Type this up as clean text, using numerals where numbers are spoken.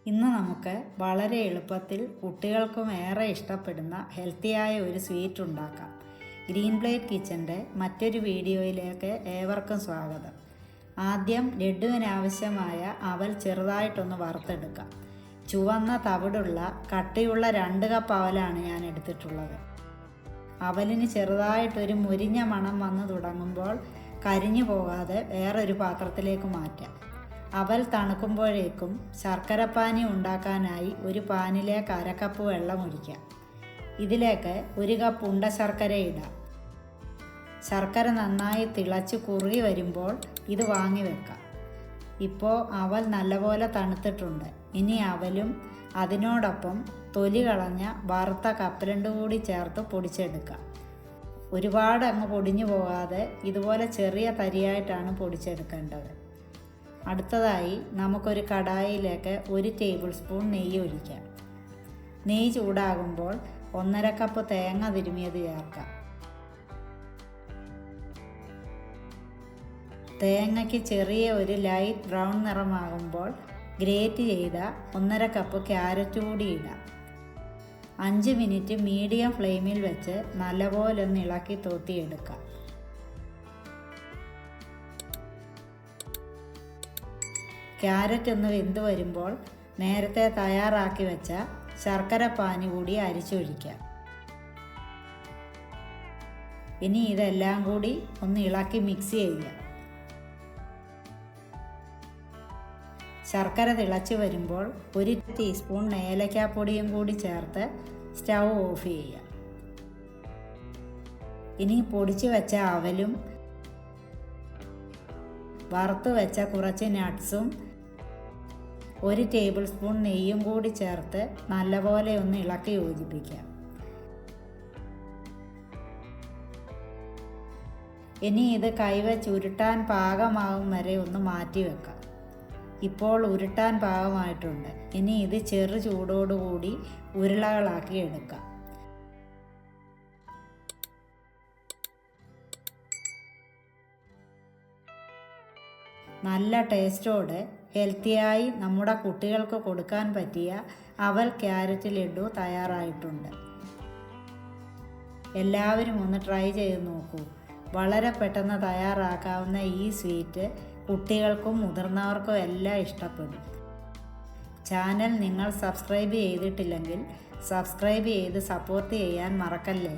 ഇന്ന് നമുക്ക് വളരെ എളുപ്പത്തിൽ കുട്ടികൾക്കും ഏറെ ഇഷ്ടപ്പെടുന്ന ഹെൽത്തിയായ ഒരു സ്വീറ്റ് ഉണ്ടാക്കാം. ഗ്രീൻ പ്ലേറ്റ് കിച്ചൻ്റെ മറ്റൊരു വീഡിയോയിലേക്ക് ഏവർക്കും സ്വാഗതം. ആദ്യം ലഡുവിനാവശ്യമായ അവൽ ചെറുതായിട്ടൊന്ന് വറുത്തെടുക്കാം. ചുവന്ന തവിടുള്ള കട്ടിയുള്ള 2 കപ്പ് അവലാണ് ഞാൻ എടുത്തിട്ടുള്ളത്. അവലിന് ചെറുതായിട്ടൊരു മുരിഞ്ഞ മണം വന്നു തുടങ്ങുമ്പോൾ കരിഞ്ഞു പോകാതെ വേറൊരു പാത്രത്തിലേക്ക് മാറ്റാം. അവൽ തണുക്കുമ്പോഴേക്കും ശർക്കരപ്പാനി ഉണ്ടാക്കാനായി ഒരു പാനിലേക്ക് 1/2 കപ്പ് വെള്ളം ഒഴിക്കാം. ഇതിലേക്ക് 1 കപ്പ് ഉണ്ട ശർക്കര ഇടാം. ശർക്കര നന്നായി തിളച്ച് കുറുകി വരുമ്പോൾ ഇത് വാങ്ങി വെക്കാം. ഇപ്പോൾ അവൽ നല്ലപോലെ തണുത്തിട്ടുണ്ട്. ഇനി അവലും അതിനോടൊപ്പം തൊലി കളഞ്ഞ വറുത്ത കപ്പലണ്ടി കൂടി ചേർത്ത് പൊടിച്ചെടുക്കാം. ഒരുപാട് അങ്ങ് പൊടിഞ്ഞു പോകാതെ ഇതുപോലെ ചെറിയ തരിയായിട്ടാണ് പൊടിച്ചെടുക്കേണ്ടത്. അടുത്തതായി നമുക്കൊരു കടായിലേക്ക് 1 ടേബിൾ സ്പൂൺ നെയ്യ് ഒഴിക്കാം. നെയ്യ് ചൂടാകുമ്പോൾ 1/2 കപ്പ് തേങ്ങ തിരുമിയത് ചേർക്കാം. തേങ്ങയ്ക്ക് ചെറിയ ഒരു ലൈറ്റ് ബ്രൗൺ നിറമാകുമ്പോൾ ഗ്രേറ്റ് ചെയ്ത 1/2 കപ്പ് ക്യാരറ്റ് കൂടി ഇടാം. 5 മിനിറ്റ് മീഡിയം ഫ്ലെയിമിൽ വെച്ച് നല്ലപോലെ ഒന്ന് ഇളക്കി തോത്തിയെടുക്കാം. ക്യാരറ്റ് ഒന്ന് വെന്ത് വരുമ്പോൾ നേരത്തെ തയ്യാറാക്കി വെച്ച ശർക്കര പാനി കൂടി അരിച്ചൊഴിക്കാം. ഇനി ഇതെല്ലാം കൂടി ഒന്ന് ഇളക്കി മിക്സ് ചെയ്യുക. ശർക്കര തിളച്ച് വരുമ്പോൾ 1 ടീസ്പൂൺ ഏലക്കാപ്പൊടിയും കൂടി ചേർത്ത് സ്റ്റൗ ഓഫ് ചെയ്യുക. ഇനി പൊടിച്ചു വെച്ച അവലും വറുത്ത് വെച്ച കുറച്ച് നട്ട്സും 1 ടേബിൾ സ്പൂൺ നെയ്യും കൂടി ചേർത്ത് നല്ലപോലെ ഒന്ന് ഇളക്കി യോജിപ്പിക്കാം. ഇനി ഇത് കൈവച്ച് ഉരുട്ടാൻ പാകമാകും വരെ ഒന്ന് മാറ്റി വെക്കാം. ഇപ്പോൾ ഉരുട്ടാൻ പാകമായിട്ടുണ്ട്. ഇനി ഇത് ചെറു ചൂടോടുകൂടി ഉരുളകളാക്കി എടുക്കാം. നല്ല ടേസ്റ്റോടെ ഹെൽത്തിയായി നമ്മുടെ കുട്ടികൾക്ക് കൊടുക്കാൻ പറ്റിയ അവൽ ക്യാരറ്റ് ലഡു തയ്യാറായിട്ടുണ്ട്. എല്ലാവരും ഒന്ന് ട്രൈ ചെയ്ത് നോക്കൂ. വളരെ പെട്ടെന്ന് തയ്യാറാക്കാവുന്ന ഈ സ്വീറ്റ് കുട്ടികൾക്കും മുതിർന്നവർക്കും എല്ലാം ഇഷ്ടപ്പെടും. ചാനൽ നിങ്ങൾ സബ്സ്ക്രൈബ് ചെയ്തിട്ടില്ലെങ്കിൽ സബ്സ്ക്രൈബ് ചെയ്ത് സപ്പോർട്ട് ചെയ്യാൻ മറക്കല്ലേ.